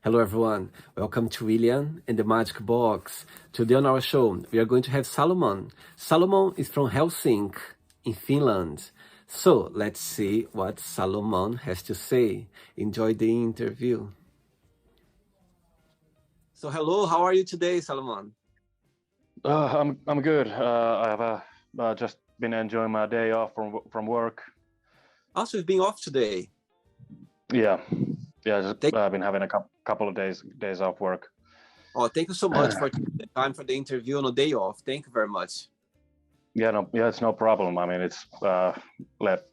Hello, everyone. Welcome to William and the Magic Box. Today on our show, we are going to have Salomon. Salomon is from Helsinki in Finland. So let's see what Salomon has to say. Enjoy the interview. So hello, how are you today, Salomon? I'm good. I have just been enjoying my day off from work. Also, you've been off today. Yeah. Just been having a couple of days off work. Oh, thank you so much for taking the time for the interview on a day off. Thank you very much. Yeah, it's no problem. I mean, it's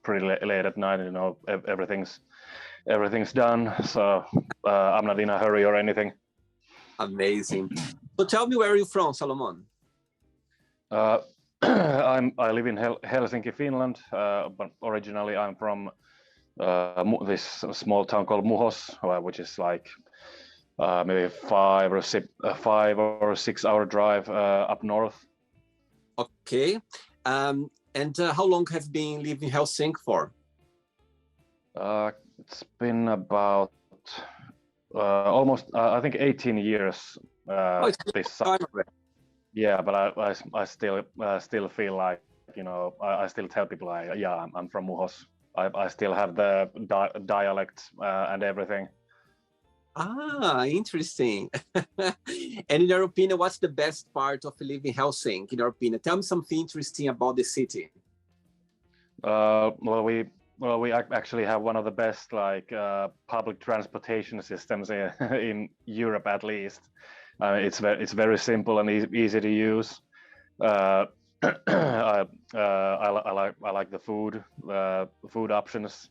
pretty late at night. You know, everything's done, so I'm not in a hurry or anything. Amazing. So tell me, where are you from, Salomon? I live in Helsinki, Finland, but originally I'm from this small town called Muhos, which is like maybe 5 or 6 hour drive up north. Okay. And how long have you been living in Helsinki for? It's been about almost, I think, 18 years. It's time already. Yeah, but I still feel like, you know, I still tell people, I'm from Muhos. I still have the dialect and everything. Ah, interesting. And in your opinion, what's the best part of living in Helsinki, in your opinion? Tell me something interesting about the city. Well, we actually have one of the best public transportation systems in Europe, at least. It's very simple and easy to use. I like the food options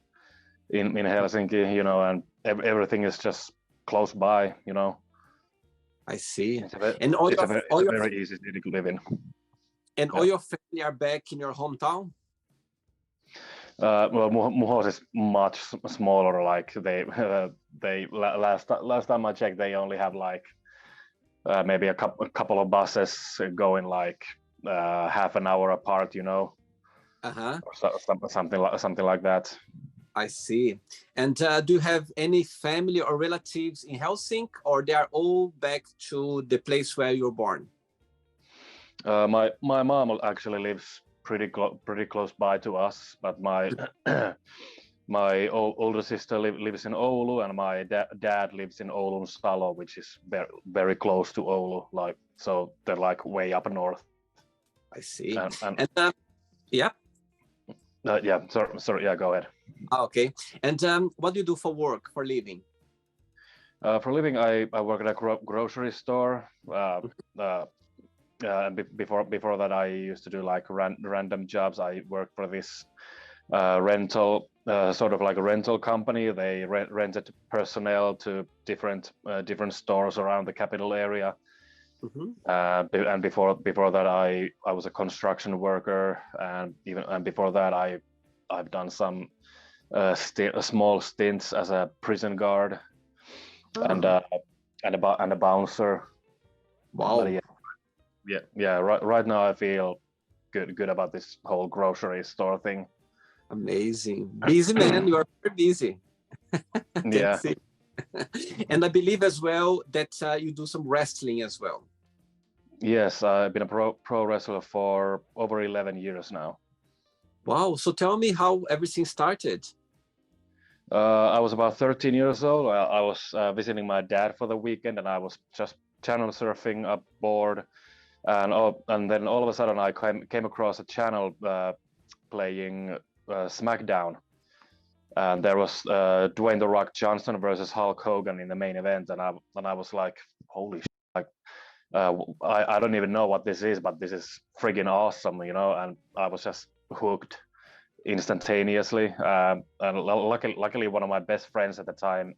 in Helsinki, you know, and everything is just close by, you know. I see. It's a very easy city to live in. And all your family are back in your hometown? Well, Muhos is much smaller. Like they last time I checked, they only have like maybe a couple of buses going like half an hour apart, you know. Or something like that. I see. And do you have any family or relatives in Helsinki, or they are all back to the place where you were born? My mom actually lives pretty close by to us, but my my older sister lives in Oulu, and my dad lives in Oulun Salo, which is very close to Oulu. Like, so they're like way up north. I see. Yeah. Sorry. Yeah, go ahead. Okay. And what do you do for work, for living? For living, I work at a grocery store. Before that, I used to do like random jobs. I worked for this rental, sort of like a rental company. They rented personnel to different stores around the capital area. And before that, I was a construction worker, and before that, I've done some small stints as a prison guard and a bouncer. Wow. Yeah. Right now I feel good about this whole grocery store thing. Amazing. Busy man, you are very busy. Yeah. And I believe as well that you do some wrestling as well. Yes, I've been a pro wrestler for over 11 years now. Wow. So tell me how everything started. I was about 13 years old. I was visiting my dad for the weekend, and I was just channel surfing aboard, and then all of a sudden I came across a channel playing SmackDown, and there was Dwayne "The Rock" Johnson versus Hulk Hogan in the main event, and I was like, holy shit, like I don't even know what this is, but this is friggin' awesome, you know, and I was just hooked instantaneously. And luckily, one of my best friends at the time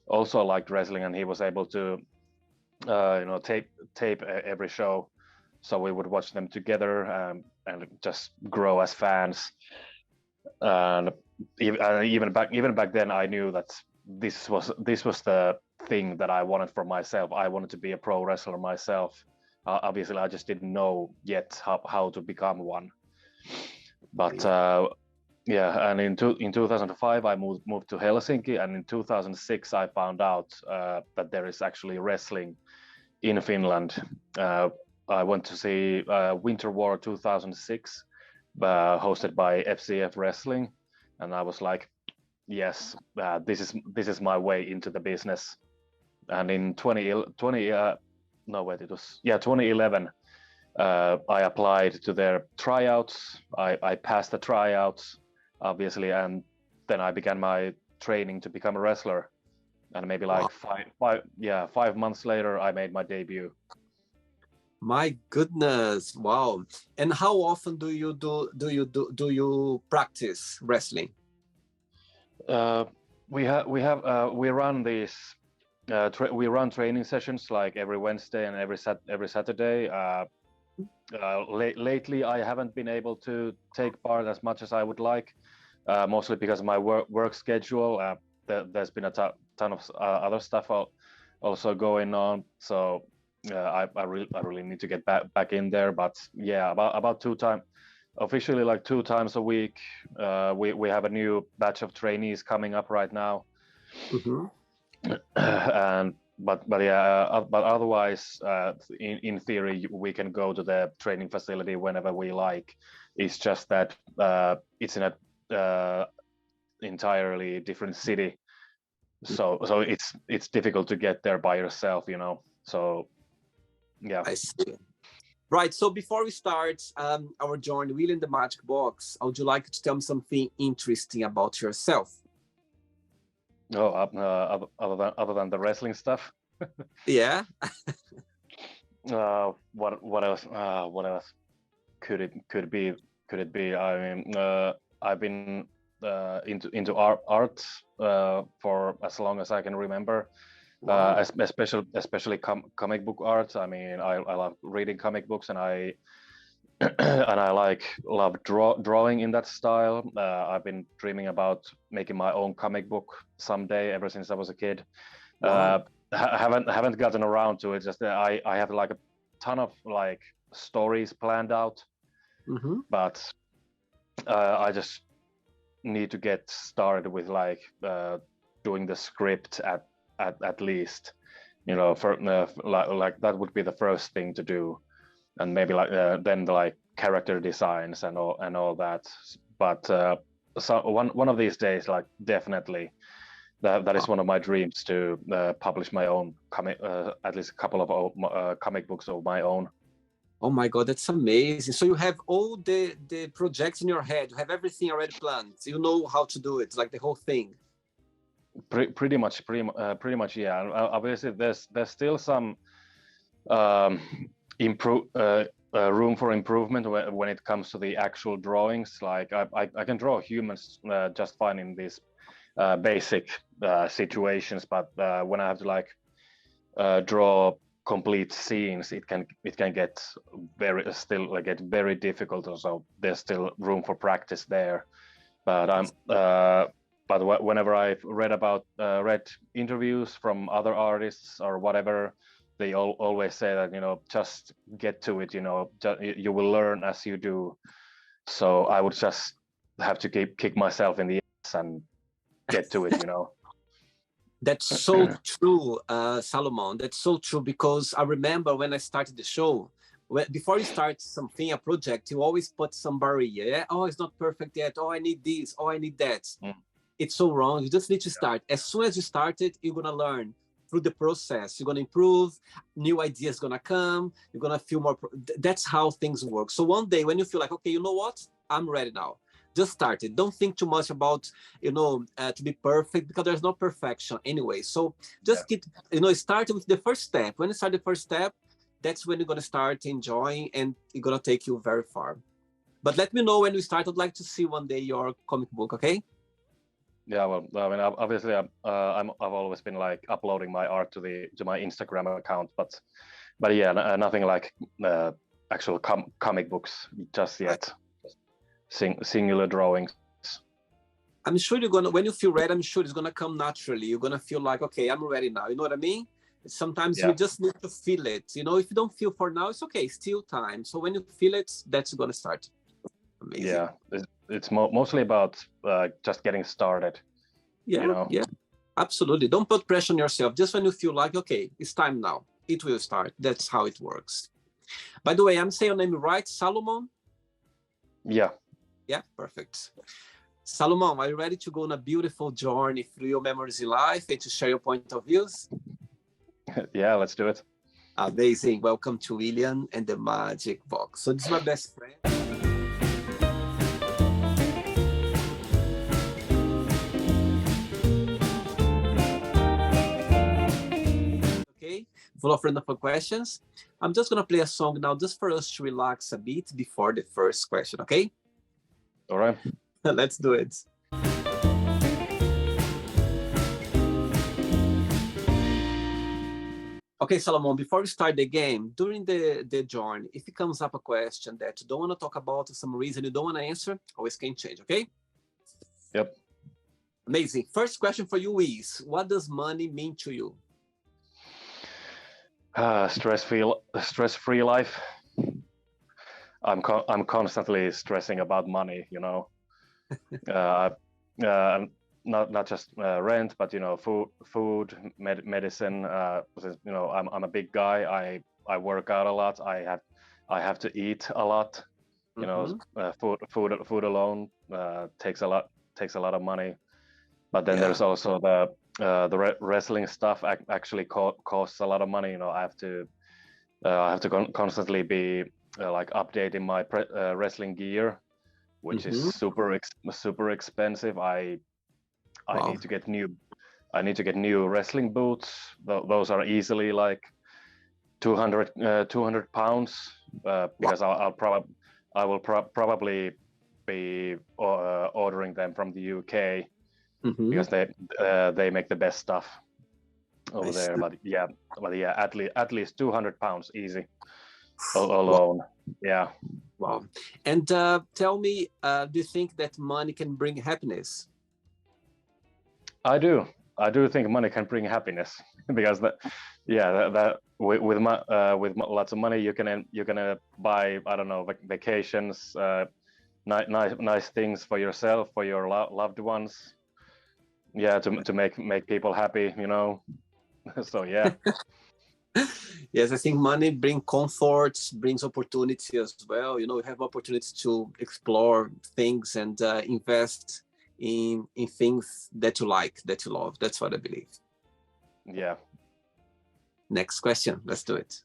also liked wrestling, and he was able to, tape every show, so we would watch them together and just grow as fans. And even back then, I knew that this was the thing that I wanted for myself. I wanted to be a pro wrestler myself. Obviously, I just didn't know yet how to become one. But yeah, and in 2005 I moved to Helsinki, and in 2006 I found out that there is actually wrestling in Finland. I went to see Winter War 2006, hosted by FCF Wrestling, and I was like, yes, this is my way into the business. And in 2011, I applied to their tryouts. I passed the tryouts, obviously, and then I began my training to become a wrestler. And maybe like Wow. 5 months later, I made my debut. My goodness, wow. And how often do you practice wrestling? We run these we run training sessions like every Wednesday and every Saturday. Lately, I haven't been able to take part as much as I would like, mostly because of my work schedule. There's been a ton of other stuff also going on, so I really need to get back in there. But yeah, about officially like 2 times a week. We have a new batch of trainees coming up right now. Mm-hmm. And but otherwise, in theory, we can go to the training facility whenever we like. It's just that it's in a entirely different city, so it's difficult to get there by yourself, you know. So yeah. I see. Right. So before we start our journey, William in the Magic Box, would you like to tell me something interesting about yourself? Oh, other than the wrestling stuff. Yeah. What else? What else could it be? I mean, I've been into art for as long as I can remember. Wow. Especially comic book art. I mean, I love reading comic books, and I and I love drawing in that style. I've been dreaming about making my own comic book someday ever since I was a kid. Wow. Haven't gotten around to it. Just I have like a ton of like stories planned out, Mm-hmm. but I just need to get started with like doing the script at least, you know, for like that would be the first thing to do, and maybe like then the like character designs and all that. But so one of these days, like definitely that is one of my dreams to publish my own comic, at least a couple of comic books of my own. Oh my God, that's amazing. So you have all the projects in your head. You have everything already planned. You know how to do it, like the whole thing. Pretty much, yeah. Obviously, there's still some room for improvement when it comes to the actual drawings. Like I can draw humans just fine in these basic situations, but when I have to like draw complete scenes, it can get very difficult. So there's still room for practice there. But whenever I've read interviews from other artists or whatever, they always say that, you know, just get to it, you know, you will learn as you do. So I would just have to kick myself in the ass and get to it, you know. That's so true, Salomon. That's so true, because I remember when I started the show, before you start something, a project, you always put some barrier. Yeah? Oh, it's not perfect yet. Oh, I need this. Oh, I need that. It's so wrong. You just need to start. As soon as you start it, you're going to learn through the process. You're going to improve. New ideas going to come. You're going to feel more. That's how things work. So one day when you feel like, okay, you know what? I'm ready now. Just start it. Don't think too much about, to be perfect, because there's no perfection anyway. So just keep, start with the first step. When you start the first step, that's when you're going to start enjoying, and it's going to take you very far. But let me know when we start. I'd like to see one day your comic book, okay? Yeah, well, I mean, obviously, I've always been like uploading my art to my Instagram account, but yeah, nothing like actual comic books just yet. Singular drawings. I'm sure you're gonna, when you feel ready, I'm sure it's gonna come naturally. You're gonna feel like, okay, I'm ready now. You know what I mean? Sometimes you just need to feel it. You know, if you don't feel for now, it's okay. Still time. So when you feel it, that's gonna start. Amazing. Yeah, it's mostly about just getting started. Yeah, you know. yeah, absolutely. Don't put pressure on yourself. Just when you feel like, okay, it's time now, it will start. That's how it works. By the way, I'm saying your name right, Salomon? Yeah. Yeah, perfect. Salomon, are you ready to go on a beautiful journey through your memories in life and to share your point of views? Yeah, let's do it. Amazing. Welcome to William and the Magic Box. So this is my best friend. Okay, full of wonderful questions. I'm just going to play a song now just for us to relax a bit before the first question, okay? All right. Let's do it. Okay, Salomon, before we start the game, during the journey, if it comes up a question that you don't want to talk about for some reason, you don't want to answer, always can change, okay? Yep. Amazing. First question for you is, what does money mean to you? Stress-free life. I'm constantly stressing about money, uh, not just rent, but food, medicine. I'm a big guy. I work out a lot. I have to eat a lot. Food alone takes a lot of money. But then there's also the wrestling stuff actually costs a lot of money. I have to constantly be like updating my wrestling gear, which is super expensive. I need to get new wrestling boots. Those are easily like 200 pounds because I will probably be ordering them from the UK because they make the best stuff over there. But yeah, at least 200 pounds easy alone. Yeah. Wow. And tell me, do you think that money can bring happiness? I do think money can bring happiness because with lots of money you can buy, I don't know, vacations, nice things for yourself, for your loved ones. Yeah, to make people happy, So yeah. Yes, I think money brings comfort, brings opportunity as well. You have opportunities to explore things and invest in things that you like, that you love. That's what I believe. Yeah. Next question. Let's do it.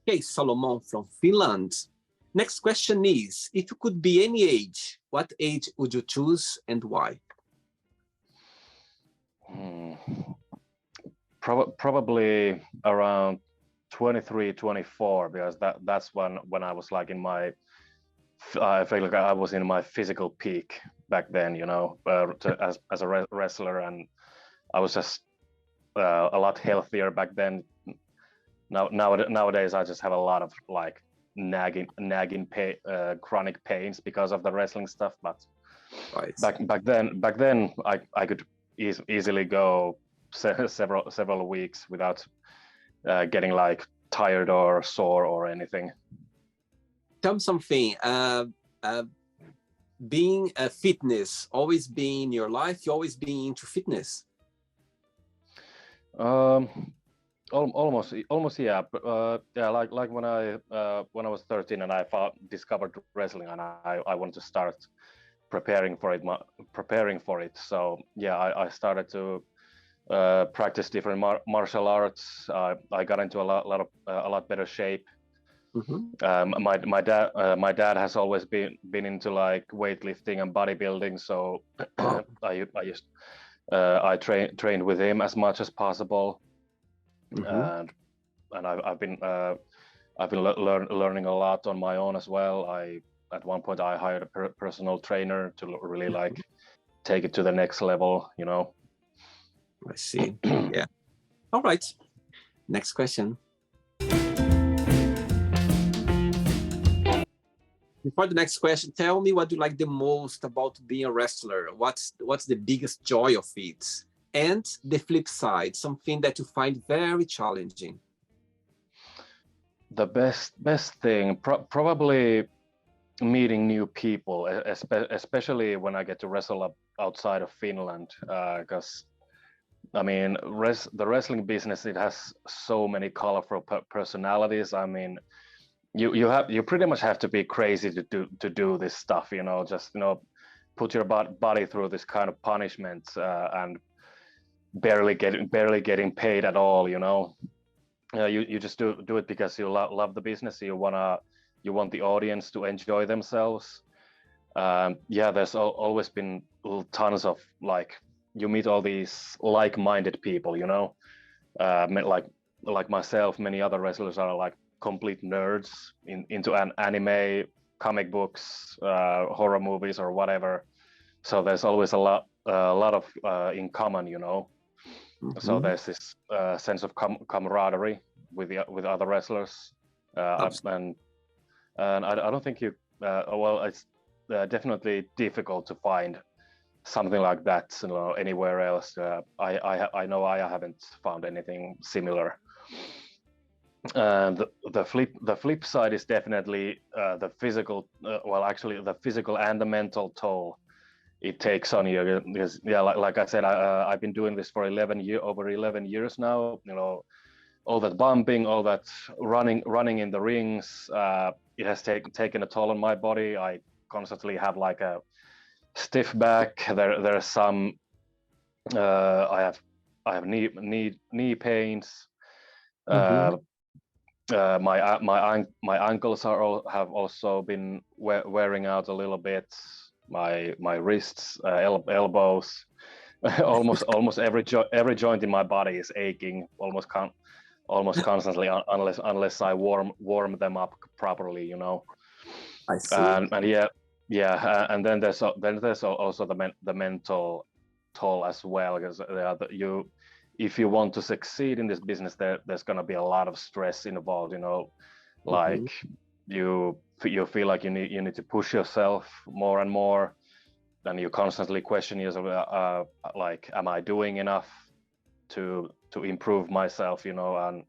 Okay, Salomon from Finland. Next question is, if you could be any age, what age would you choose and why? Probably around 23, 24, because that's when I was like I feel like I was in my physical peak back then, as a wrestler, and I was just a lot healthier back then. Nowadays I just have a lot of like nagging chronic pains because of the wrestling stuff. But back then I could easily go several weeks without getting like tired or sore or anything. Tell me something. Being a fitness always been in your life? You always been into fitness? Almost, yeah. Yeah, like when I was 13 and I discovered wrestling, and I wanted to start preparing for it. So yeah, I started to practice different martial arts. I got into a lot better shape. My dad has always been into like weightlifting and bodybuilding, so I trained with him as much as possible. And I've been learning a lot on my own as well. At one point I hired a personal trainer to really like take it to the next level. I see. Yeah. All right. Next question. Before the next question, tell me what you like the most about being a wrestler. What's the biggest joy of it? And the flip side, something that you find very challenging. The best thing, probably meeting new people, especially when I get to wrestle up outside of Finland, because I mean, the wrestling business, it has so many colorful personalities. I mean, you pretty much have to be crazy to do this stuff, you know, just put your body through this kind of punishment, and barely getting paid at all, you know. You just do it because you love the business. You want the audience to enjoy themselves. Yeah, there's always been tons of, like, you meet all these like-minded people, you know. Like myself, many other wrestlers are like complete nerds into an anime, comic books, horror movies, or whatever. So there's always a lot of in common, you know. So there's this sense of camaraderie with other wrestlers, and I don't think well, it's definitely difficult to find something like that, you know, anywhere else. I know I haven't found anything similar. And the flip side is definitely the physical. Well, actually, the physical and the mental toll it takes on you. Because, yeah, like I said, I've been doing this for over 11 years now. You know, all that bumping, all that running in the rings. It has taken a toll on my body. I constantly have like a stiff back. There's some. I have knee pains. My ankles have also been wearing out a little bit. My wrists, elbows, almost every joint in my body is aching almost constantly, unless I warm them up properly, you know. I see. And yeah, and then there's also the mental toll as well, because if you want to succeed in this business, there's going to be a lot of stress involved, you know. Like, you feel like you need to push yourself more and more, and you constantly question yourself, like, am I doing enough to improve myself, you know, and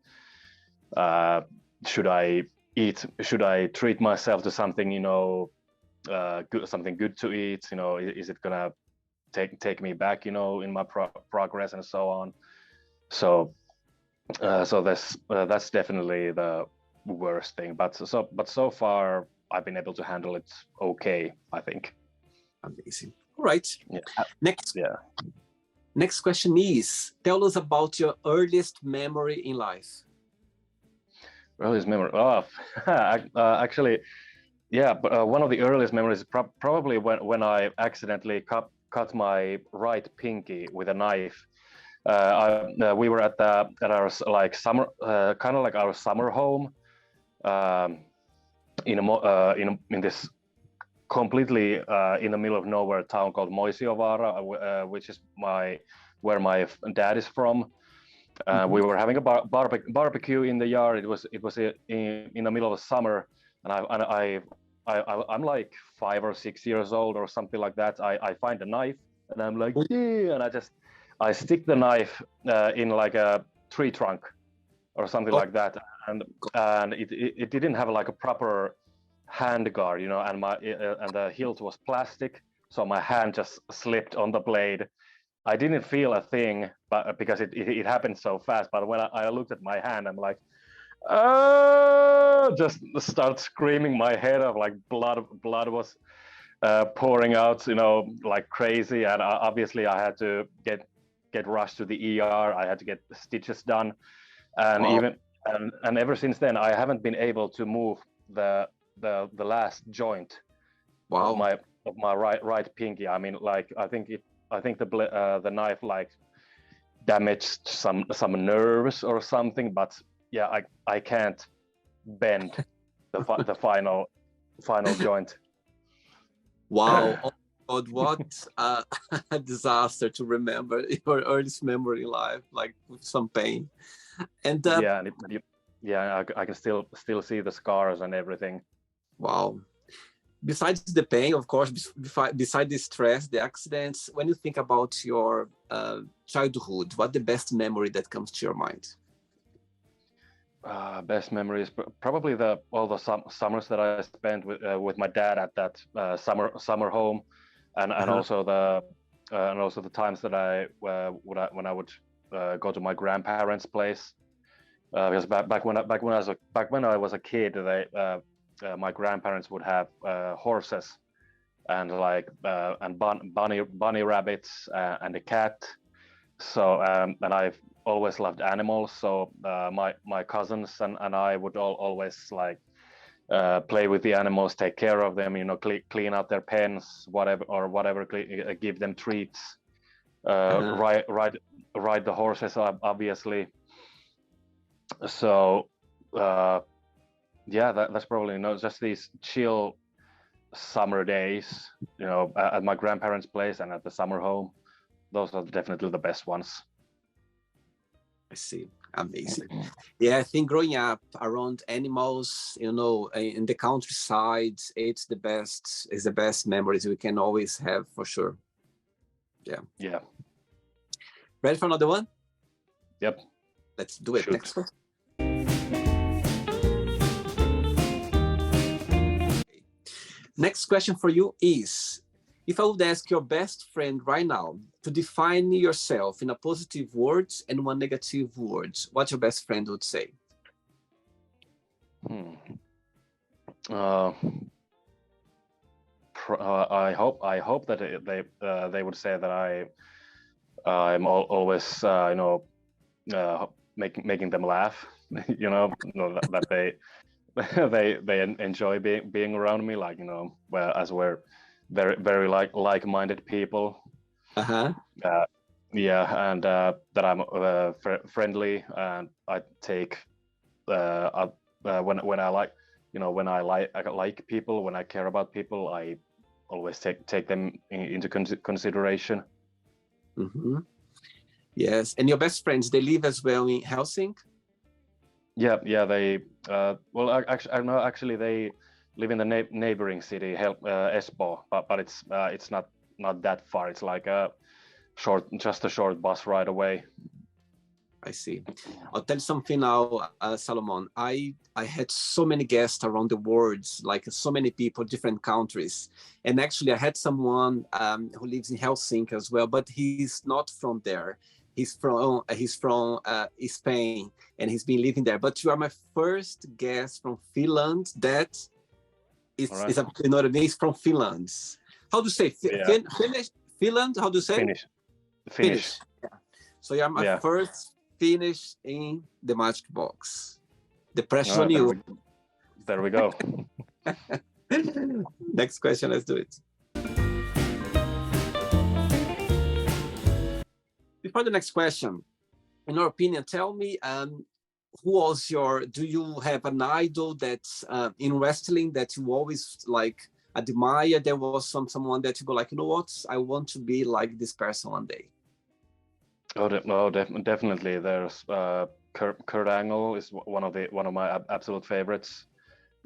should I treat myself to something, you know, something good to eat, you know, is it gonna take me back, you know, in my progress and so on. So that's definitely the worst thing, but so far I've been able to handle it okay, I think. Amazing. All right. Yeah. Next question is, tell us about your earliest memory in life. Earliest memory? Oh, actually, yeah, but one of the earliest memories is probably when I accidentally cut my right pinky with a knife. We were at our like summer, kind of like our summer home, in this completely in the middle of nowhere town called Moisiovaara, which is where my dad is from. We were having a barbecue in the yard. It was in the middle of summer, and I'm like 5 or 6 years old or something like that. I find a knife, and I'm like, yeah, and I stick the knife in like a tree trunk or something like that, and it didn't have like a proper hand guard, you know, and the hilt was plastic, so my hand just slipped on the blade. I didn't feel a thing, but because it happened so fast. But when I looked at my hand, I'm like, just start screaming my head off, like blood was pouring out, you know, like crazy. And obviously I had to get rushed to the ER. I had to get stitches done, and and ever since then I haven't been able to move the last joint of my right pinky. I mean, like, I think the knife like damaged some nerves or something, but yeah, I can't bend the final joint. Wow. Oh God, what a disaster to remember your earliest memory in life, like with some pain. And I can still see the scars and everything. Wow. Besides the pain, of course, besides the stress, the accidents, when you think about your childhood, what's the best memory that comes to your mind? Best memories, probably all the summers that I spent with my dad at that summer home, and Uh-huh. also the times that when I would go to my grandparents' place. Because back when I was a kid, my grandparents would have horses and bunny rabbits and a cat. So and I've always loved animals. So my cousins and I would always play with the animals, take care of them, clean out their pens, whatever, give them treats, Uh-huh. ride the horses, obviously. So uh, yeah, that's probably just these chill summer days, at my grandparents' place and at the summer home. Those are definitely the best ones. I see. Amazing. Yeah, I think growing up around animals, in the countryside, it's the best memories we can always have for sure. Yeah. Yeah. Ready for another one? Yep. Let's do it. Shoot. Next one. Next question for you is, if I would ask your best friend right now to define yourself in a positive words and one negative words, what your best friend would say? Uh, I hope that they would say that I'm always making them laugh. That they they enjoy being around me, as we're very like-minded people. Uh-huh. Yeah, and that I'm friendly, and I take when I I like people, when I care about people, I always take them into consideration. Mm-hmm. Yes. And your best friends, they live as well in Helsinki? Yeah, they actually, I know, actually they live in the neighboring city, Espoo, but it's not that far. It's like just a short bus ride away. I see. I'll tell you something now, Salomon. I had so many guests around the world, like so many people, different countries. And actually, I had someone who lives in Helsinki as well, but he's not from there. He's from Spain, and he's been living there. But you are my first guest from Finland. That All is right. a, you know what I mean? It's from Finland. How do you say Yeah. Finnish? Finland? How do you say? Finnish. Yeah. So you're my first Finnish in the Magic Box. The pressure's on you. There we go. Next question, let's do it. Before the next question, in your opinion, tell me, do you have an idol that's in wrestling that you always admire? There was someone that you go like, you know what, I want to be like this person one day. Definitely. There's Kurt Angle is one of my absolute favorites.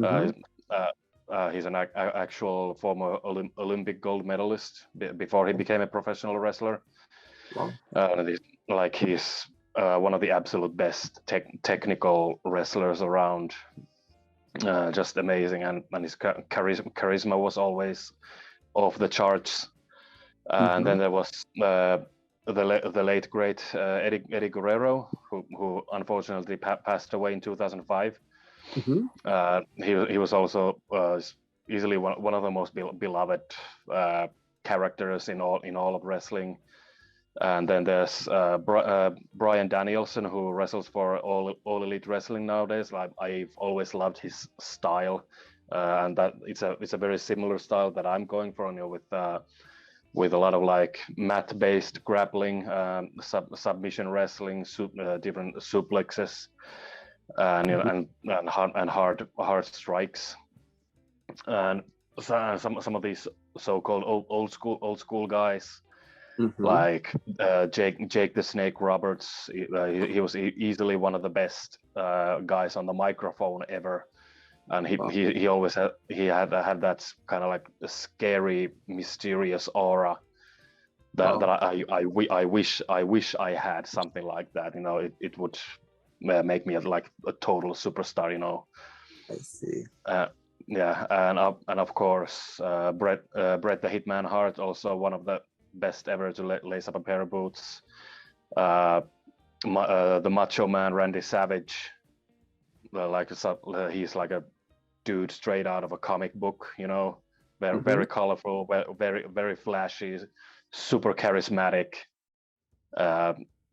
Mm-hmm. He's an actual former Olympic gold medalist before he became a professional wrestler. Wow. He's one of the absolute best technical wrestlers around. Just amazing, and his charisma was always off the charts. And then there was the late great Eddie Guerrero, who unfortunately passed away in 2005. He was also easily one of the most beloved characters in all of wrestling. And then there's Bryan Danielson, who wrestles for all Elite Wrestling nowadays. I've always loved his style, and that it's a very similar style that I'm going for, with a lot of mat-based grappling, submission wrestling, different suplexes, and hard strikes, and some of these so-called old school guys. Like Jake the Snake Roberts, he was easily one of the best guys on the microphone ever, and he always had that kind of like a scary, mysterious aura that I wish I had something like that. It would make me like a total superstar, you know. I see. Yeah, and of course, Bret the Hitman Hart, also one of the best ever to lace up a pair of boots. The Macho Man Randy Savage, he's like a dude straight out of a comic book, you know, very colorful, very flashy, super charismatic.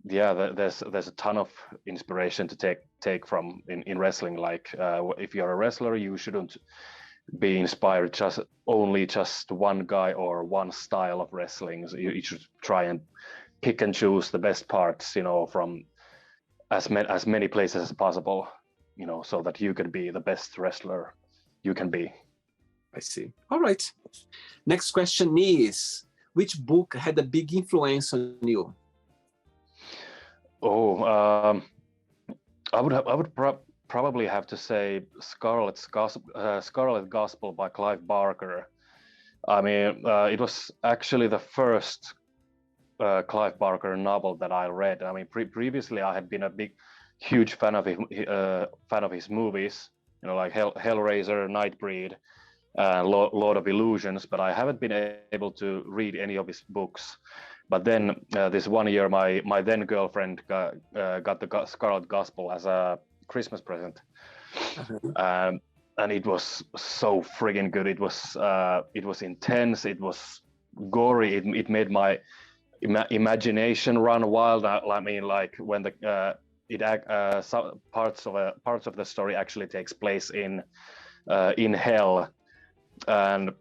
Yeah, there's a ton of inspiration to take from in wrestling. Like if you're a wrestler, you shouldn't be inspired just one guy or one style of wrestling. So you should try and pick and choose the best parts, you know, from as many places as possible, you know, so that you can be the best wrestler you can be. I see. All right. Next question is, which book had a big influence on you? Oh, I would probably have to say Scarlet Gospel by Clive Barker. I mean, it was actually the first Clive Barker novel that I read. I mean, previously I had been a huge fan of his movies, you know, like Hellraiser, Nightbreed, Lord of Illusions, but I haven't been able to read any of his books. But then this one year, my then girlfriend got the Scarlet Gospel as a Christmas present, and it was so friggin' good. It was intense. It was gory. It made my imagination run wild. I mean, like when parts of the story actually takes place in hell, and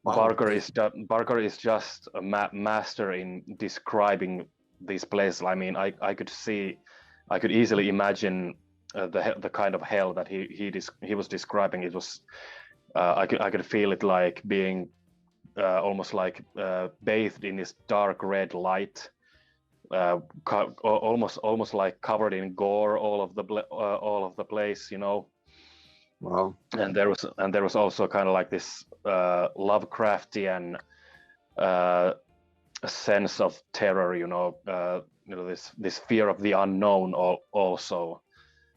wow. Barker is just a master in describing these places. I mean, I could easily imagine the kind of hell that he was describing. It was I could feel it like being almost like bathed in this dark red light, almost like covered in gore all of the place, you know. Wow. And there was also kind of like this Lovecraftian sense of terror, you know, this fear of the unknown also,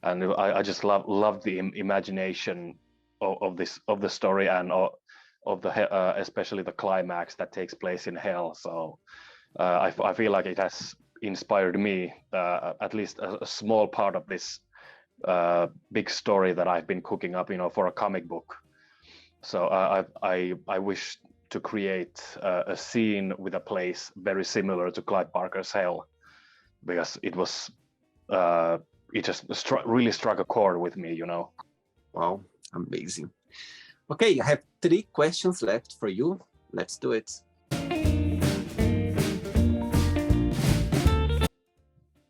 and I just love the imagination of the story and of the especially the climax that takes place in hell. So I feel like it has inspired me, at least a small part of this big story that I've been cooking up, you know, for a comic book. So I wish to create a scene with a place very similar to Clive Barker's Hell, because it was it just really struck a chord with me, you know. Wow, amazing. Okay, I have 3 questions left for you. Let's do it.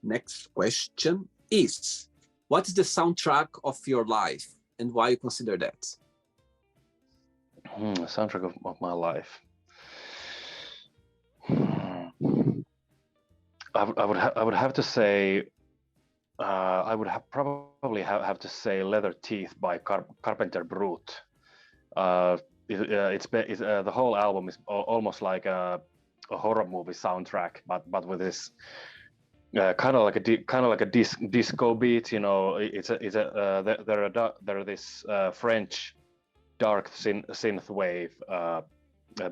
Next question is, what is the soundtrack of your life and why you consider that? Soundtrack of my life. I would have to say I would probably have to say Leather Teeth by Carpenter Brut. It's the whole album is almost like a horror movie soundtrack, but with this kind of like a disco beat, you know. They're this French dark synth wave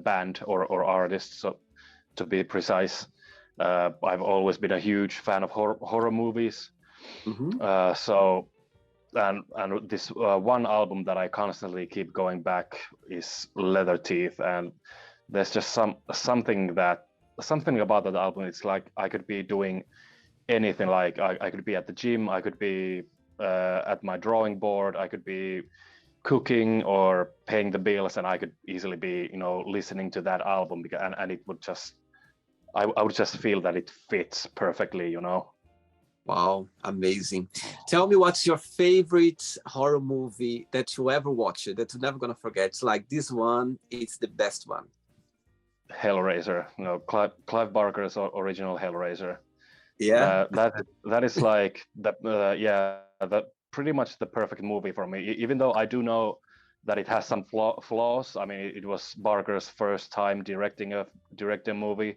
band or artist, so to be precise. I've always been a huge fan of horror movies. So and this one album that I constantly keep going back is Leather Teeth, and there's just something about that album. It's like I could be doing anything. Like I could be at the gym, I could be at my drawing board, I could be cooking or paying the bills, and I could easily be, you know, listening to that album, and it would just I would just feel that it fits perfectly, you know. Wow, amazing. Tell me, what's your favorite horror movie that you ever watched that you're never gonna forget? It's like, this one, it's the best one. Hellraiser, you know, Clive Barker's original Hellraiser. Yeah. That is like that pretty much the perfect movie for me. Even though I do know that it has some flaws. I mean, it was Barker's first time directing a movie,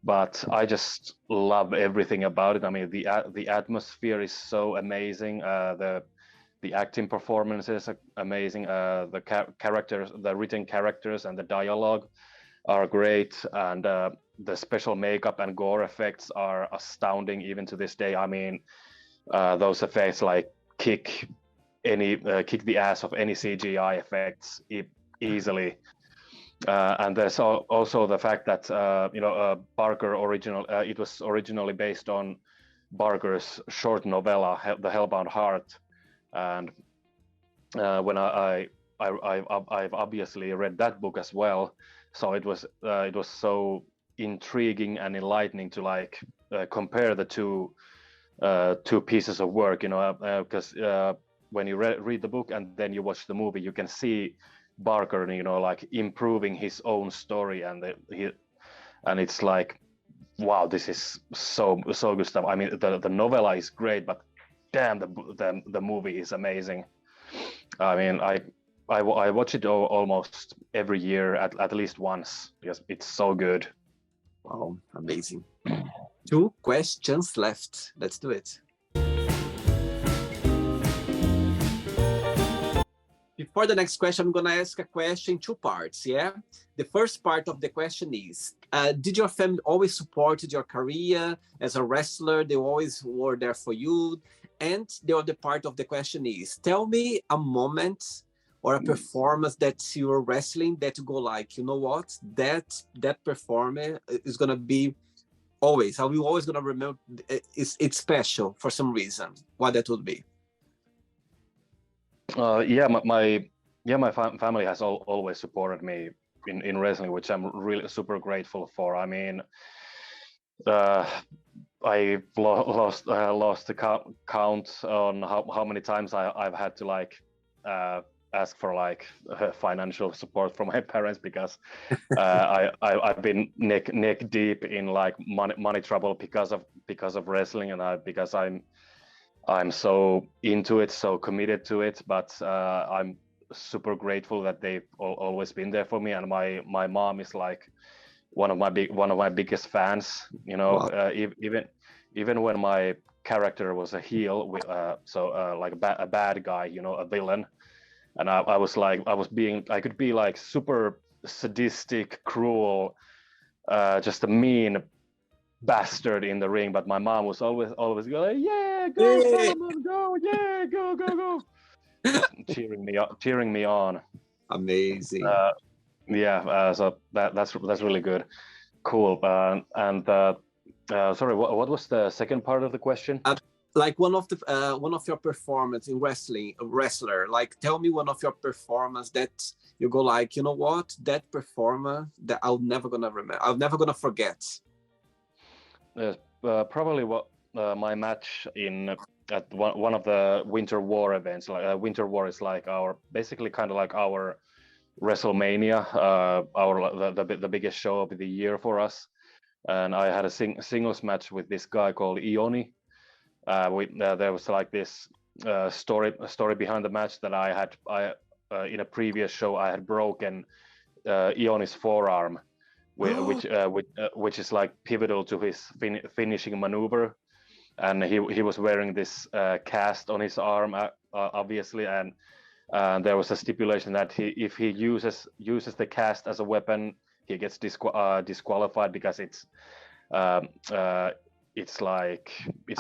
but I just love everything about it. I mean, the atmosphere is so amazing. The acting performances are amazing. The characters, the written characters, and the dialogue are great, and the special makeup and gore effects are astounding even to this day. I mean, those effects like kick the ass of any CGI effects easily. And there's also the fact that Barker it was originally based on Barker's short novella, The Hellbound Heart, and when I've obviously read that book as well, so it was so intriguing and enlightening to like compare the two pieces of work, because when you read the book and then you watch the movie, you can see Barker, like improving his own story, and it's like, wow, this is so good stuff. I mean, the novella is great, but damn, the movie is amazing. I mean, I watch it almost every year at least once because it's so good. Wow, amazing. 2 questions left. Let's do it. Before the next question, I'm going to ask a question in 2 parts, yeah? The first part of the question is, did your family always support your career as a wrestler? They always were there for you? And the other part of the question is, tell me a moment or a performance that you were wrestling that you go like, you know what, that performance is going to be always, I will always going to remember, it's special for some reason. What that would be? My family has always supported me in wrestling, which I'm really super grateful for. I mean, I lost the count on how many times I've had to like ask for like financial support from my parents because I've been neck deep in like money trouble because of wrestling, and because I'm so into it, so committed to it. But I'm super grateful that they've always been there for me, and my mom is like one of my biggest fans. Wow. Even when my character was a heel, like a bad guy, a villain, and I could be like super sadistic, cruel, just a mean bastard in the ring, but my mom was always going, yeah, go Salomon, go, yeah, go, just cheering me on. Amazing. So that's really good. Cool. Sorry, what was the second part of the question? Like one of your performance in wrestling, a wrestler, like tell me one of your performance that you go like, you know what, that performance that I'm never gonna forget. Yes, probably what my match at one of the Winter War events. Like Winter War is like basically kind of like our WrestleMania, the biggest show of the year for us. And I had a singles match with this guy called Ioni. There was like this story behind the match that I in a previous show I had broken Ioni's forearm, which is like pivotal to his finishing maneuver, and he was wearing this cast on his arm, obviously, and there was a stipulation that if he uses the cast as a weapon, he gets disqualified because it's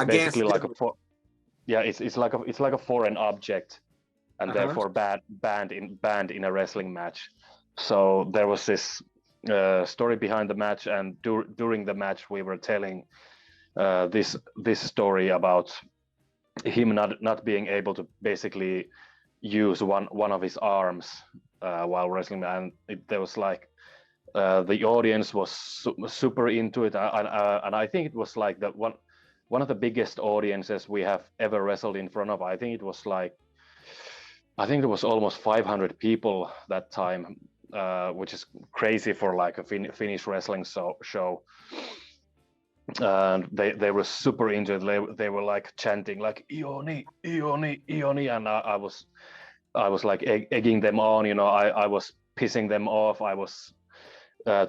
basically like it's like a foreign object, and therefore banned in a wrestling match. So there was this story behind the match, and during the match we were telling this story about him not being able to basically use one of his arms while wrestling, and there was like the audience was super into it, and I think it was like one of the biggest audiences we have ever wrestled in front of. I think it was almost 500 people that time, which is crazy for like a Finnish wrestling show. And they were super into it. They were like chanting like Ioni, Ioni, Ioni, and I was like egging them on. I was pissing them off. I was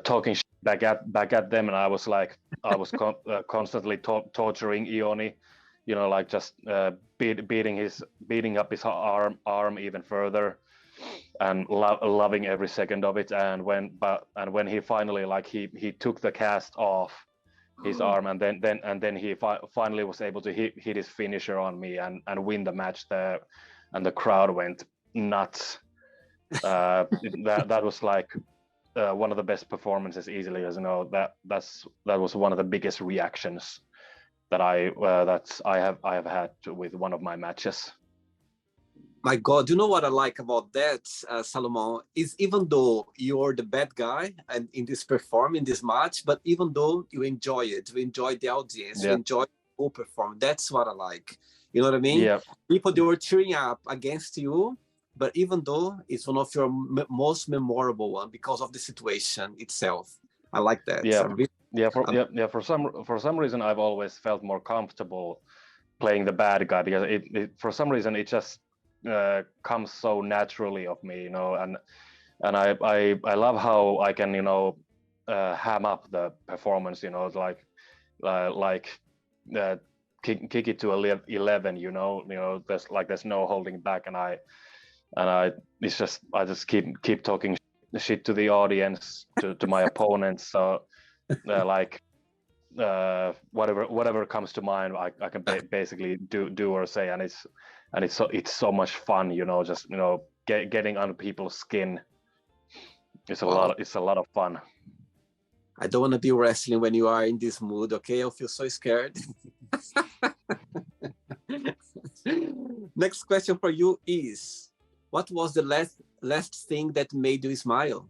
talking shit back at them, and I was like, I was constantly torturing Ioni, like just beating up his arm even further, and loving every second of it. And when he finally, like, he took the cast off his arm, and then he finally was able to hit his finisher on me and win the match there, and the crowd went nuts. That was like one of the best performances easily, as that was one of the biggest reactions that I have had with one of my matches. My God, you know what I like about that, Salomon, is even though you're the bad guy and in this match, but even though you enjoy it, you enjoy the audience, you enjoy the whole performance. That's what I like. You know what I mean? Yeah. People, they were cheering up against you, but even though it's one of your most memorable one because of the situation itself. I like that. For some reason, I've always felt more comfortable playing the bad guy, because it for some reason it just comes so naturally of me, and I love how I can ham up the performance, kick it to 11, there's no holding back, and I just keep talking shit to the audience, to my opponents, so whatever comes to mind, I can basically do or say, and it's so much fun, just getting on people's skin. It's a lot of fun. I don't want to be wrestling when you are in this mood, okay? I'll feel so scared. Next question for you is, what was the last thing that made you smile?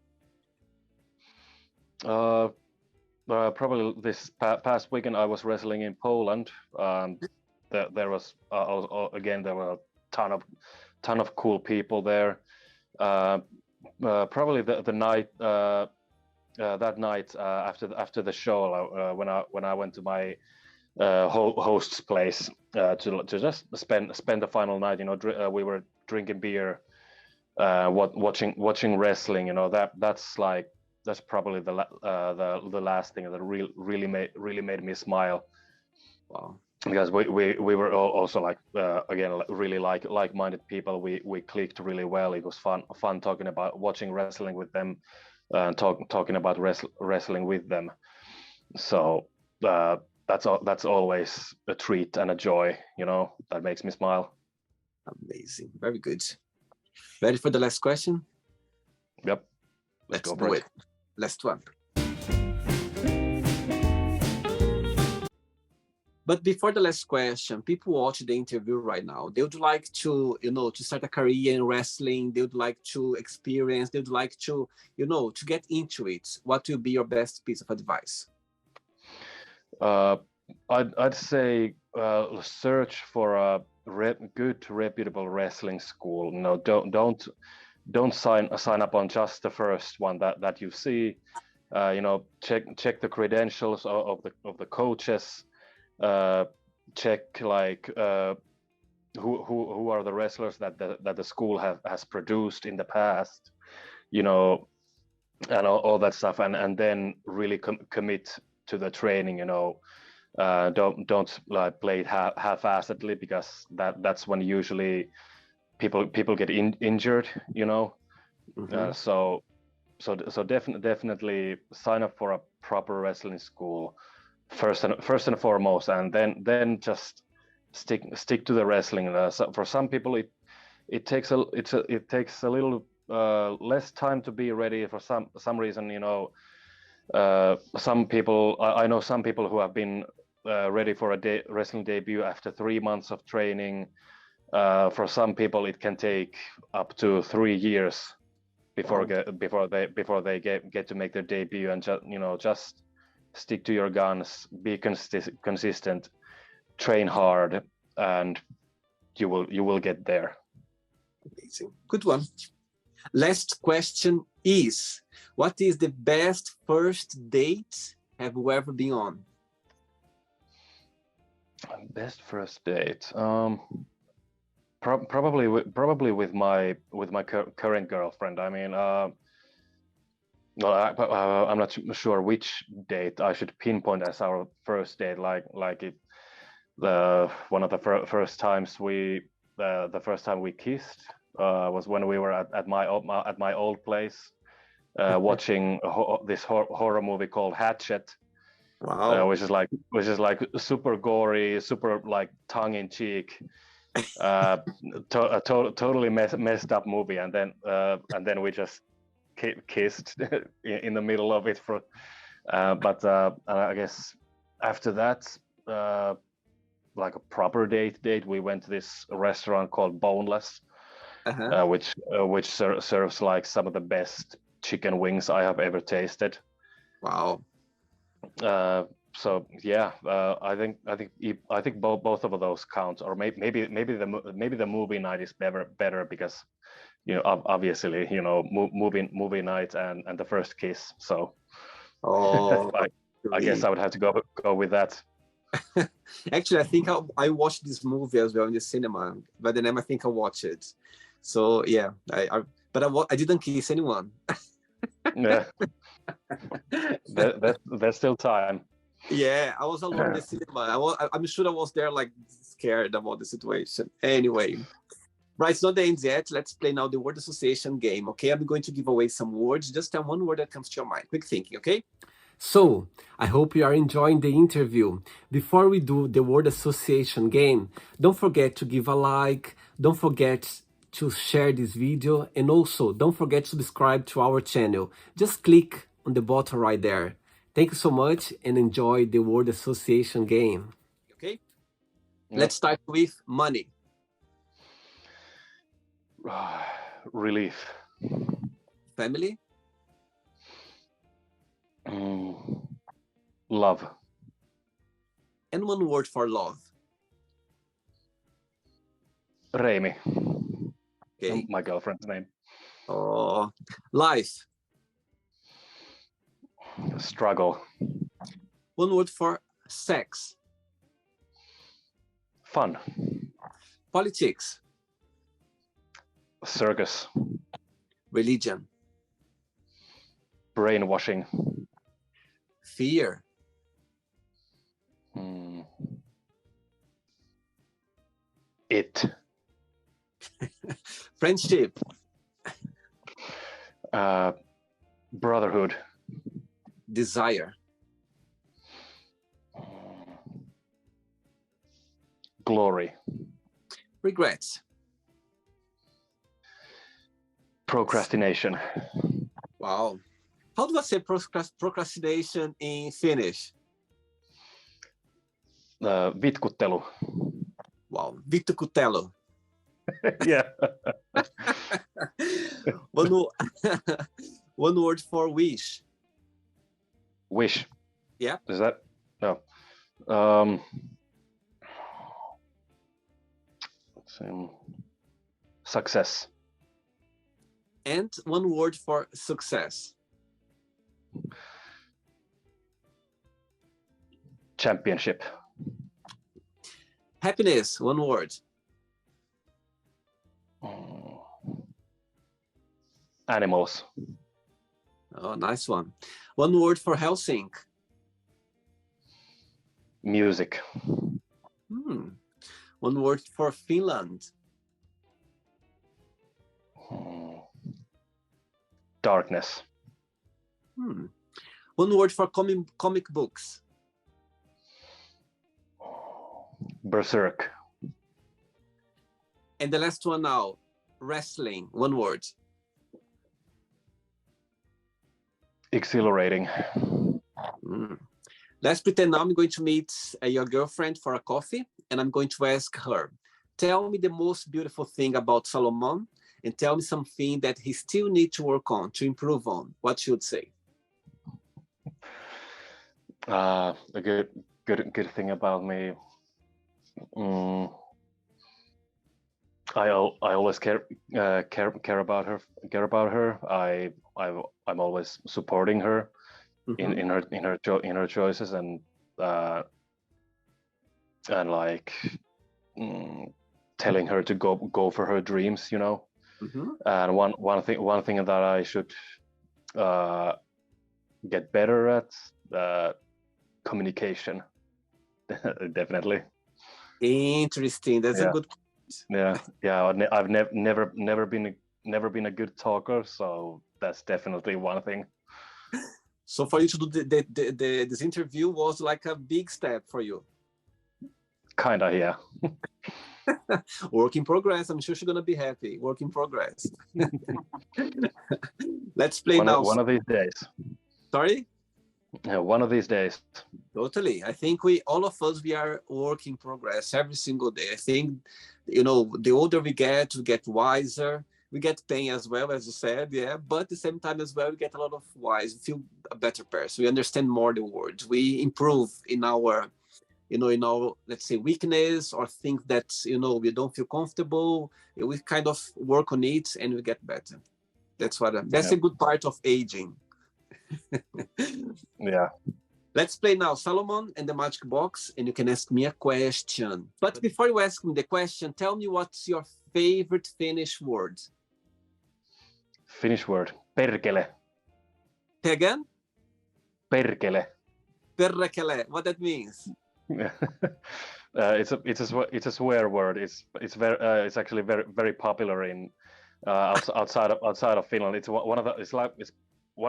Probably this past weekend I was wrestling in Poland. There was again, there were a ton of cool people there. Probably the night that night after the show, when I went to my host's place to just spend the final night, we were drinking beer, watching wrestling. That's probably the last thing that really made me smile. Wow. Because we were also again, really like-minded people. We clicked really well. It was fun talking about watching wrestling with them, talking about wrestling with them. So that's always a treat and a joy, that makes me smile. Amazing. Very good. Ready for the last question? Yep. Let's go for it. Last one. But before the last question, people watch the interview right now. They would like to, to start a career in wrestling. They would like to experience. They would like to, to get into it. What will be your best piece of advice? I'd say search for a good, reputable wrestling school. Don't sign up on just the first one that you see. Check the credentials of the coaches. Check who are the wrestlers that the school has produced in the past, and all that stuff, and then really commit to the training. Don't play it half-assedly, because that's when usually people get injured. Mm-hmm. So definitely sign up for a proper wrestling school first and foremost, and then just stick to the wrestling. So for some people it takes a little less time to be ready. For some reason, some people, I know some people who have been ready for a wrestling debut after 3 months of training. For some people it can take up to 3 years before they get to make their debut, and just stick to your guns, be consistent, train hard, and you will get there. Amazing. Good one. Last question is, what is the best first date have you ever been on? Best first date, probably with my current girlfriend. I mean, Well, I'm not sure which date I should pinpoint as our first date. Like it, the one of the first times the first time we kissed was when we were at my old place watching this horror movie called Hatchet, Wow. which is like super gory, super like tongue in cheek, uh, totally messed up movie, and then we just kissed in the middle of it for. But I guess after that, like a proper date, we went to this restaurant called Boneless, Uh-huh. which serves like some of the best chicken wings I have ever tasted. Wow. So yeah, I think both of those count, or maybe the movie night is better because obviously movie night and the first kiss. So Oh, I guess sweet. I would have to go with that. Actually, I think I watched this movie as well in the cinema. By the name, I think I watched it. So yeah, I didn't kiss anyone. Yeah, there's still time. Yeah, I was alone in the cinema. I'm sure I was there like scared about the situation. Anyway, right, it's not the end yet. Let's play now the word association game. Okay, I'm going to give away some words. Just tell one word that comes to your mind. Quick thinking, okay? So, I hope you are enjoying the interview. Before we do the word association game, don't forget to give a like, don't forget to share this video, and also don't forget to subscribe to our channel. Just click on the button right there. Thank you so much and enjoy the word association game. Okay? Yep. Let's start with money. Relief. Family. Love. And one word for love. Reimi. Okay. My girlfriend's name. Oh, life. Struggle. One word for sex. Fun. Politics. Circus. Religion. Brainwashing. Fear. It. Friendship. Brotherhood. Desire. Glory. Regrets. Procrastination. Wow. How do I say procrastination in Finnish? Vitkuttelu. Wow. Vittukutelo. Yeah. One word for wish. Wish. Yeah. Is that no? Success. And one word for success. Championship. Happiness. One word. Animals. Oh, nice one. One word for Helsinki. Music. One word for Finland. Darkness. One word for comic books. Berserk. And the last one now, wrestling. One word. Exhilarating. Let's pretend now I'm going to meet your girlfriend for a coffee, and I'm going to ask her, tell me the most beautiful thing about Salomon, and tell me something that he still needs to work on, to improve on. What should say? A good thing about me. I always care about her. I'm always supporting her in her choices and like telling her to go for her dreams, you know. And one thing that I should get better at communication. Definitely. Interesting. That's a Yeah. good. Yeah. I've never been a good talker, so that's definitely one thing. So for you to do this interview was like a big step for you. Kinda, yeah. Work in progress. I'm sure she's gonna be happy. Work in progress. Let's play now. One of these days. Sorry? Yeah, one of these days. Totally. I think all of us, we are work in progress every single day. I think, the older we get wiser. We get pain as well, as you said, yeah. But at the same time as well, we get a lot of wise, feel a better person. We understand more the words. We improve in our, let's say, weakness or things that, we don't feel comfortable. We kind of work on it and we get better. That's a good part of aging. Yeah. Let's play now Salomon and the Magic Box, and you can ask me a question. But before you ask me the question, tell me what's your favorite Finnish word? Finnish word. Perkele. Say again? Perkele. Perkele. What that means? It's a swear word. It's actually very popular in outside of Finland. It's one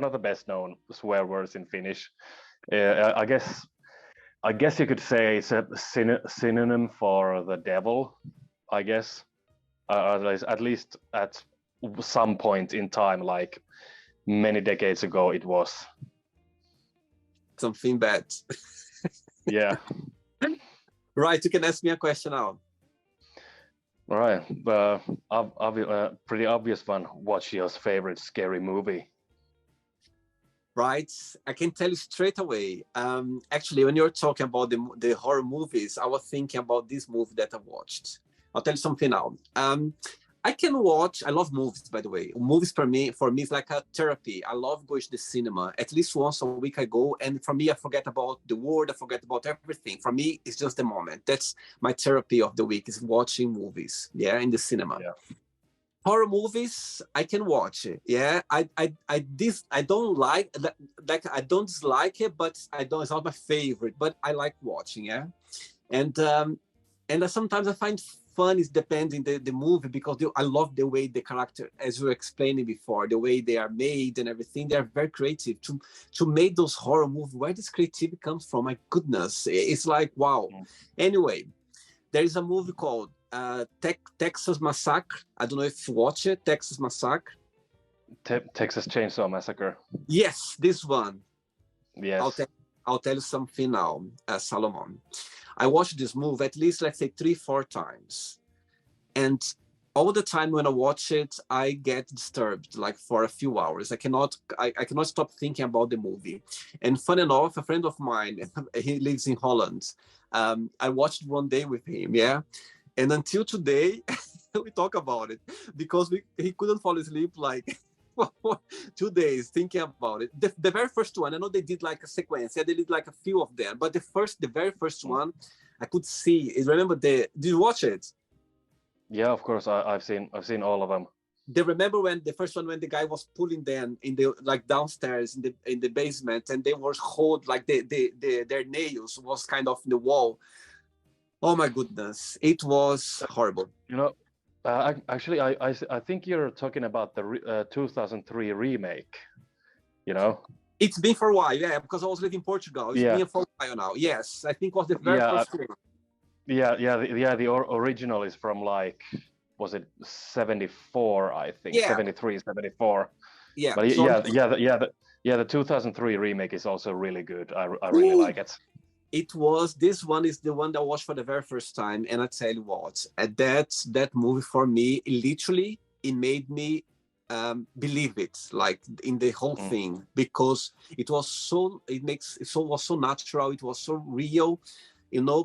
of the best known swear words in Finnish. I guess you could say it's a synonym for the devil. I guess at least at some point in time, like many decades ago, it was something bad. Yeah. Right, you can ask me a question now. All right, pretty obvious one. What's your favorite scary movie? Right, I can tell you straight away. Actually, when you're talking about the horror movies, I was thinking about this movie that I watched. I'll tell you something now. I love movies, by the way. Movies for me is like a therapy. I love going to the cinema. At least once a week I go, and for me, I forget about the world, I forget about everything. For me, it's just the moment. That's my therapy of the week, is watching movies, yeah, in the cinema. Yeah. Horror movies, I can watch it. Yeah, I don't I don't dislike it, but it's not my favorite. But I like watching, yeah, and sometimes I find fun is depending the movie, because I love the way the character, as you were explaining before, the way they are made and everything. They are very creative to make those horror movies. Where this creativity comes from? My goodness, it's like wow. Anyway, there is a movie called Texas Massacre. I don't know if you watch it. Texas Massacre. Texas Chainsaw Massacre. Yes, this one. Yes. I'll tell you something now, Salomon. I watched this movie at least, let's say, 3-4 times. And all the time when I watch it, I get disturbed, like for a few hours. I cannot stop thinking about the movie. And fun enough, a friend of mine, he lives in Holland. I watched one day with him, yeah. And until today, we talk about it, because he couldn't fall asleep like 2 days thinking about it. The very first one, I know they did like a sequence. Yeah, they did like a few of them, but the very first one, I could see. Remember did you watch it? Yeah, of course. I've seen all of them. They remember when the first one, when the guy was pulling them in the like downstairs in the basement, and they were hold like their nails was kind of in the wall. Oh my goodness, it was horrible. You know, actually, I think you're talking about the 2003 remake. You know, it's been for a while, yeah, because I was living in Portugal. It's been for a while now. Yes, I think it was the very first one. The original is from like, was it 74? I think 73, 74. Yeah, but the 2003 remake is also really good. I really like it. This one is the one that I watched for the very first time, and I tell you what, that movie for me, literally, it made me believe it, like in the whole thing, because it was so natural, it was so real.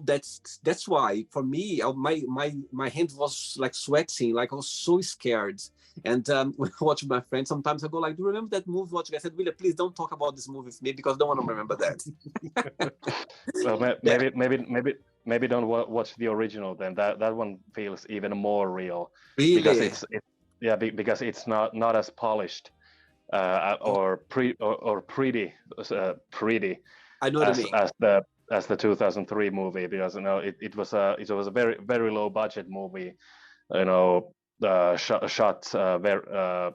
That's why for me, my hand was like sweating, like I was so scared. And when I watch with my friends, sometimes I go like, do you remember that movie? I said, William, please don't talk about this movie with me, because I don't want to remember that. Well, maybe don't watch the original then. That one feels even more real. Really? Because because it's not as polished or pretty, pretty, I know what I mean. as the 2003 movie, because it was a very very low budget movie, shot very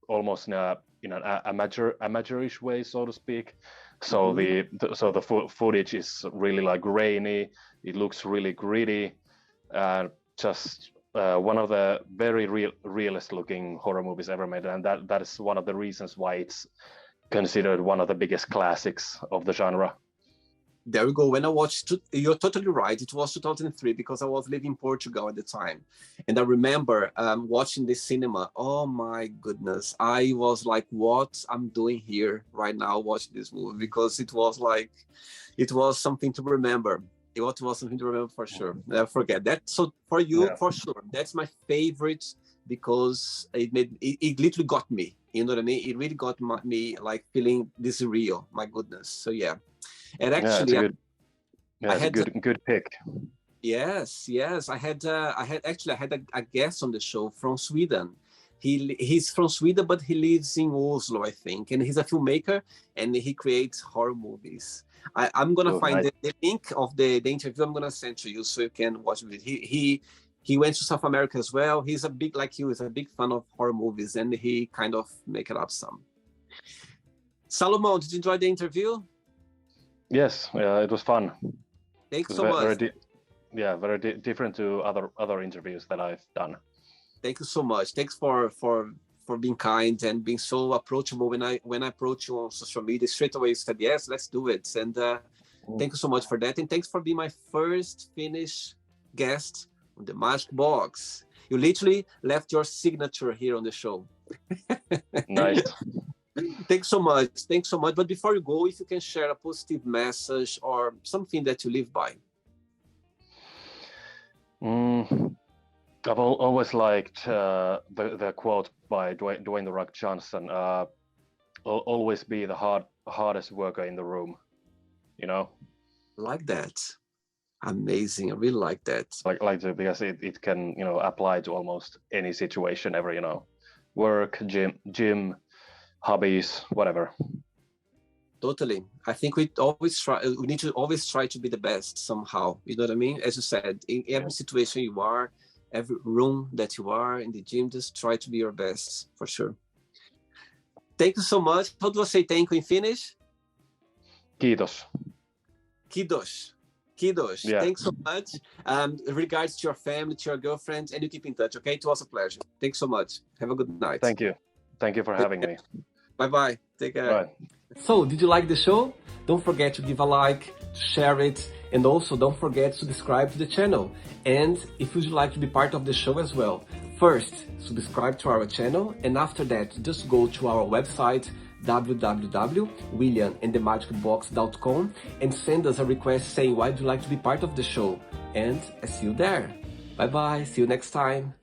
almost in an amateurish way, so to speak. So the footage is really like grainy. It looks really gritty, and just one of the very realist looking horror movies ever made, and that is one of the reasons why it's considered one of the biggest classics of the genre. There we go. When I watched, you're totally right. It was 2003 because I was living in Portugal at the time. And I remember watching the cinema. Oh my goodness. I was like, what I'm doing here right now watching this movie, because it was something to remember. It was something to remember for sure. Never forget that. So for you, for sure, that's my favorite, because it literally got me. You know what I mean? It really got me like feeling this is real. My goodness. So yeah. And actually, I had a good pick. Yes. I had a guest on the show from Sweden. He's from Sweden, but he lives in Oslo, I think, and he's a filmmaker and he creates horror movies. I'm gonna find the link of the interview. I'm gonna send to you so you can watch it. He went to South America as well. He's a big, like you, is a big fan of horror movies, and he kind of make it up some. Salomon, did you enjoy the interview? Yes, it was fun. Thanks so much. Very different to other interviews that I've done. Thank you so much. Thanks for being kind and being so approachable. When I approach you on social media, straight away you said yes, let's do it. And thank you so much for that. And thanks for being my first Finnish guest on the Magic Box. You literally left your signature here on the show. Nice. Thanks so much. But before you go, if you can share a positive message or something that you live by. I've always liked the quote by Dwayne "The Rock" Johnson. Always be the hardest worker in the room. Like that. Amazing. I really like that. Because it can apply to almost any situation ever. Work, gym, hobbies, whatever. Totally. I think we need to always try to be the best somehow. You know what I mean? As you said, in every situation you are, every room that you are in the gym, just try to be your best for sure. Thank you so much. How do I say thank you in Finnish? Kiitos. Kiitos. Yeah. Thanks so much. Regards to your family, to your girlfriend, and you keep in touch, okay? It was a pleasure. Thanks so much. Have a good night. Thank you. Thank you for having me. Bye-bye. Take care. Bye. So, did you like the show? Don't forget to give a like, share it, and also don't forget to subscribe to the channel. And if you'd like to be part of the show as well, first, subscribe to our channel, and after that, just go to our website, www.williamandthemagicbox.com, and send us a request saying why you'd like to be part of the show. And I see you there. Bye-bye. See you next time.